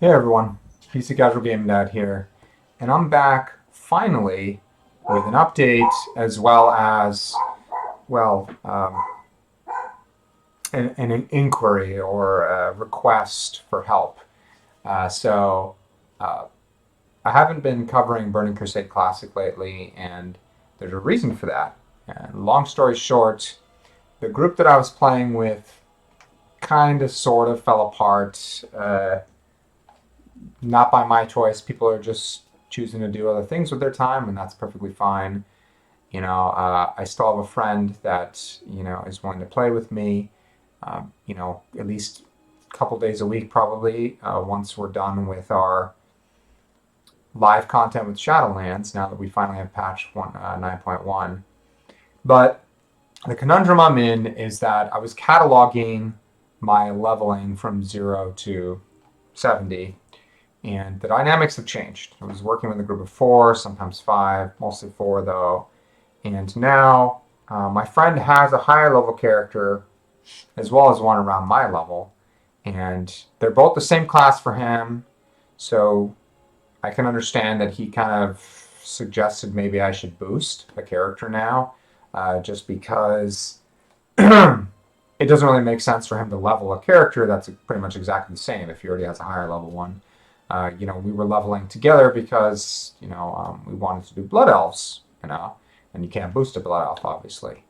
Hey everyone, PC Casual Gaming Dad here, and I'm back finally with an update as well as, well, an inquiry or a request for help. So, uh, I haven't been covering Burning Crusade Classic lately, and there's a reason for that. And long story short, the group that I was playing with kind of sort of fell apart. Not by my choice. People are just choosing to do other things with their time, and that's perfectly fine. I still have a friend that is willing to play with me. At least a couple days a week, probably. Once we're done with our live content with Shadowlands, now that we finally have patch 9.1. But the conundrum I'm in is that I was cataloging my leveling from 0 to 70, and the dynamics have changed. I was working with a group of 4, sometimes 5, mostly 4 though, and now my friend has a higher level character as well as one around my level, and they're both the same class for him, so I can understand that he kind of suggested maybe I should boost the character now, just because it doesn't really make sense for him to level a character that's pretty much exactly the same if he already has a higher level one. We were leveling together because we wanted to do blood elves, and you can't boost a blood elf, obviously.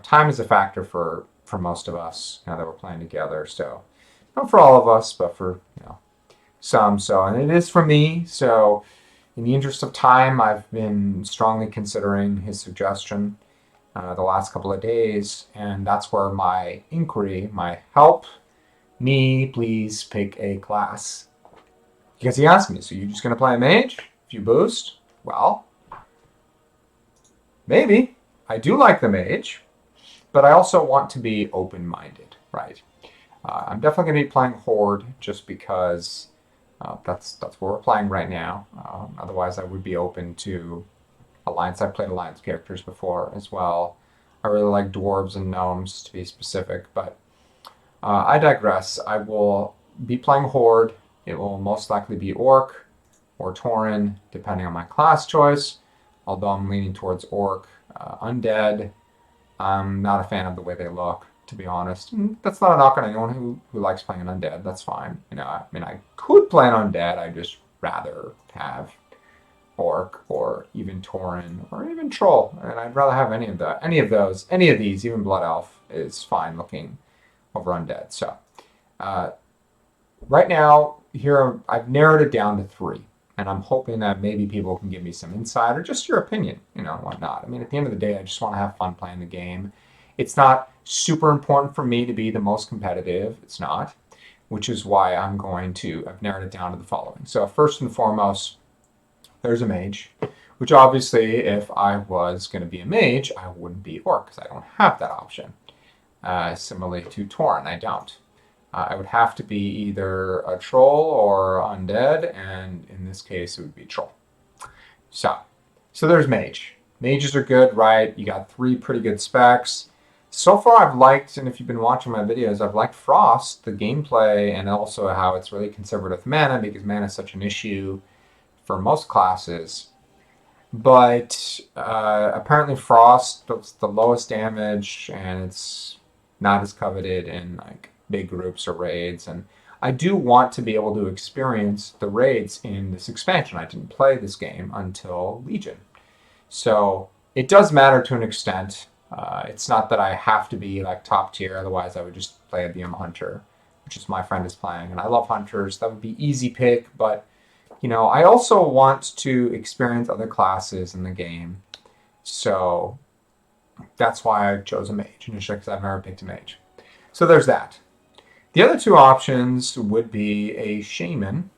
Time is a factor for most of us that we're playing together. So not for all of us, but for some. So, and it is for me. So in the interest of time, I've been strongly considering his suggestion the last couple of days, and that's where my inquiry, my help me, please pick a class. Because he asked me, so you're just going to play a mage if you boost? Well, maybe. I do like the mage, but I also want to be open-minded, right? I'm definitely going to be playing Horde just because that's what we're playing right now. Otherwise, I would be open to Alliance. I've played Alliance characters before as well. I really like dwarves and gnomes, to be specific, but I digress. I will be playing Horde. It will most likely be Orc or Tauren, depending on my class choice, although I'm leaning towards Orc. Undead, I'm not a fan of the way they look, to be honest. That's not a knock on anyone who likes playing an Undead. That's fine. I could play an Undead. I'd just rather have Orc or even Tauren or even Troll, and I'd rather have any of these, even Blood Elf is fine looking over Undead. So right now, here I've narrowed it down to 3, and I'm hoping that maybe people can give me some insight or just your opinion, whatnot. I mean, at the end of the day, I just want to have fun playing the game. It's not super important for me to be the most competitive. It's not, which is why I've narrowed it down to the following. So first and foremost, there's a mage, which obviously, if I was going to be a mage, I wouldn't be Orc because I don't have that option. Similarly to Tauren, I don't. I would have to be either a troll or undead, and in this case, it would be troll. So there's mage. Mages are good, right? You got 3 pretty good specs. So far, I've liked, and if you've been watching my videos, I've liked Frost, the gameplay, and also how it's really conservative with mana because mana is such an issue for most classes. But apparently, Frost does the lowest damage, and it's not as coveted in like big groups or raids, and I do want to be able to experience the raids in this expansion. I didn't play this game until Legion, so it does matter to an extent. It's not that I have to be like top tier, otherwise I would just play a BM Hunter, which is my friend is playing, and I love Hunters. That would be easy pick, but I also want to experience other classes in the game, so that's why I chose a mage, initially because I've never picked a mage. So there's that. The other 2 options would be a shaman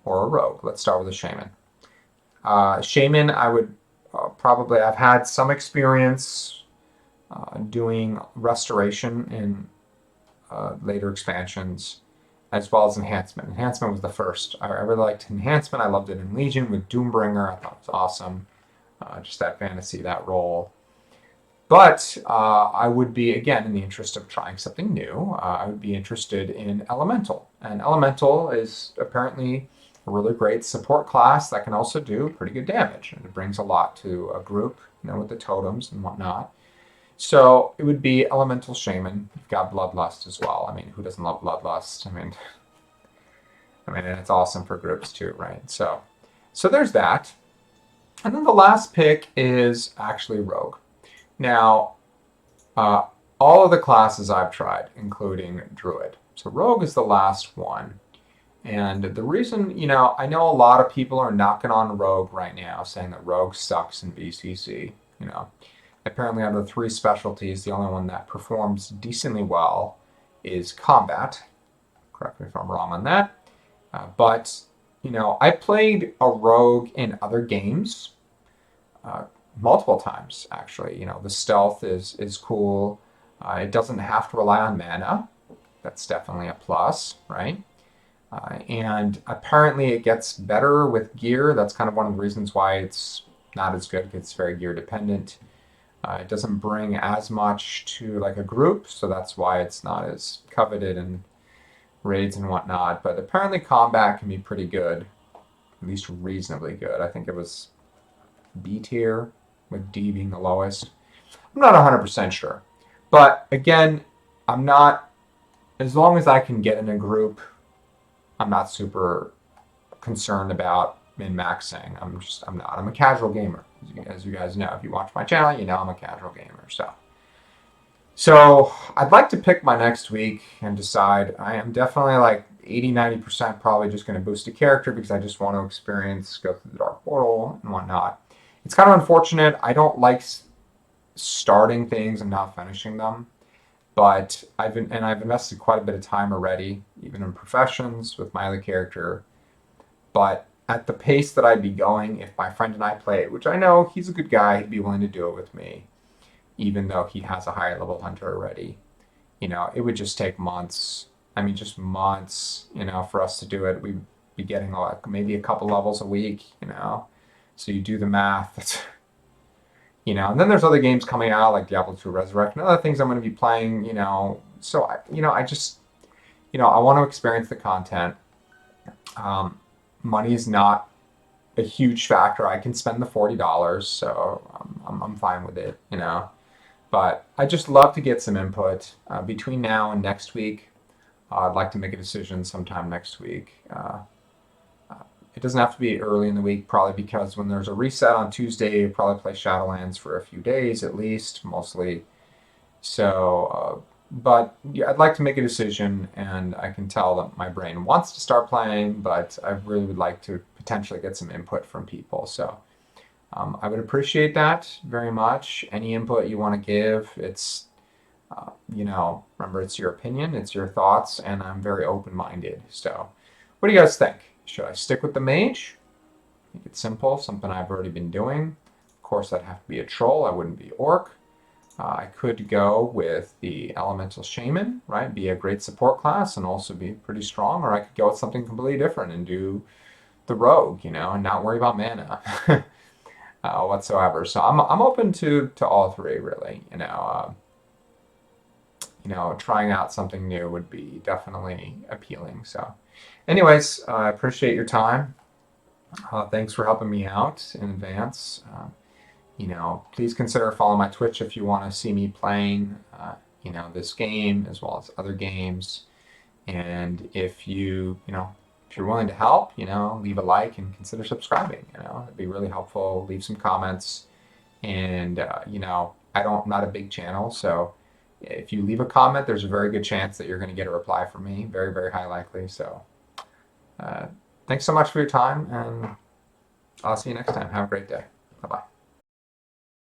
or a rogue. Let's start with a shaman. Shaman, I would I've had some experience doing restoration in later expansions, as well as enhancement. Enhancement was the first. I really liked enhancement. I loved it in Legion with Doombringer. I thought it was awesome. Just that fantasy, that role. But I would be, again, in the interest of trying something new, I would be interested in Elemental. And Elemental is apparently a really great support class that can also do pretty good damage. And it brings a lot to a group, with the totems and whatnot. So it would be Elemental Shaman. You've got Bloodlust as well. I mean, who doesn't love Bloodlust? And it's awesome for groups too, right? So there's that. And then the last pick is actually Rogue. Now, all of the classes I've tried, including Druid. So Rogue is the last one. And the reason, I know a lot of people are knocking on Rogue right now, saying that Rogue sucks in VCC. Apparently out of the three specialties, the only one that performs decently well is combat. Correct me if I'm wrong on that. But I played a Rogue in other games multiple times, actually. The stealth is cool. It doesn't have to rely on mana. That's definitely a plus, right? And apparently it gets better with gear. That's kind of one of the reasons why it's not as good, because it's very gear dependent. It doesn't bring as much to like a group, so that's why it's not as coveted in raids and whatnot. But apparently combat can be pretty good, at least reasonably good. I think it was B tier, with D being the lowest. I'm not 100% sure. But again, I'm not, as long as I can get in a group, I'm not super concerned about min-maxing. I'm not. I'm a casual gamer, as you guys know. If you watch my channel, you know I'm a casual gamer. So I'd like to pick my next week and decide. I am definitely like 80-90% probably just going to boost a character because I just want to go through the Dark Portal and whatnot. It's kind of unfortunate. I don't like starting things and not finishing them. But I've invested quite a bit of time already, even in professions with my other character. But at the pace that I'd be going, if my friend and I play it, which I know he's a good guy, he'd be willing to do it with me, even though he has a higher level hunter already. It would just take months. I mean, just months, for us to do it. We'd be getting like maybe a couple levels a week, So you do the math. And then there's other games coming out like Diablo 2 Resurrect and other things I'm going to be playing, So I just, I want to experience the content. Money is not a huge factor. I can spend the $40, so I'm fine with it, But I just love to get some input between now and next week. I'd like to make a decision sometime next week. It doesn't have to be early in the week, probably because when there's a reset on Tuesday, you'll probably play Shadowlands for a few days at least, mostly. So, but yeah, I'd like to make a decision, and I can tell that my brain wants to start playing, but I really would like to potentially get some input from people. So I would appreciate that very much. Any input you want to give, it's, remember, it's your opinion, it's your thoughts, and I'm very open-minded. So what do you guys think? Should I stick with the mage? Make it simple, something I've already been doing. Of course, I'd have to be a troll. I wouldn't be orc. I could go with the elemental shaman, right? Be a great support class and also be pretty strong. Or I could go with something completely different and do the rogue, and not worry about mana whatsoever. So I'm open to all three, really. Trying out something new would be definitely appealing. So anyways, I appreciate your time. Thanks for helping me out in advance. Please consider following my Twitch if you want to see me playing, this game as well as other games. And if if you're willing to help, leave a like and consider subscribing. It'd be really helpful. Leave some comments. And I'm not a big channel, so if you leave a comment, there's a very good chance that you're going to get a reply from me. Very, very high likely. So thanks so much for your time, and I'll see you next time. Have a great day. Bye-bye.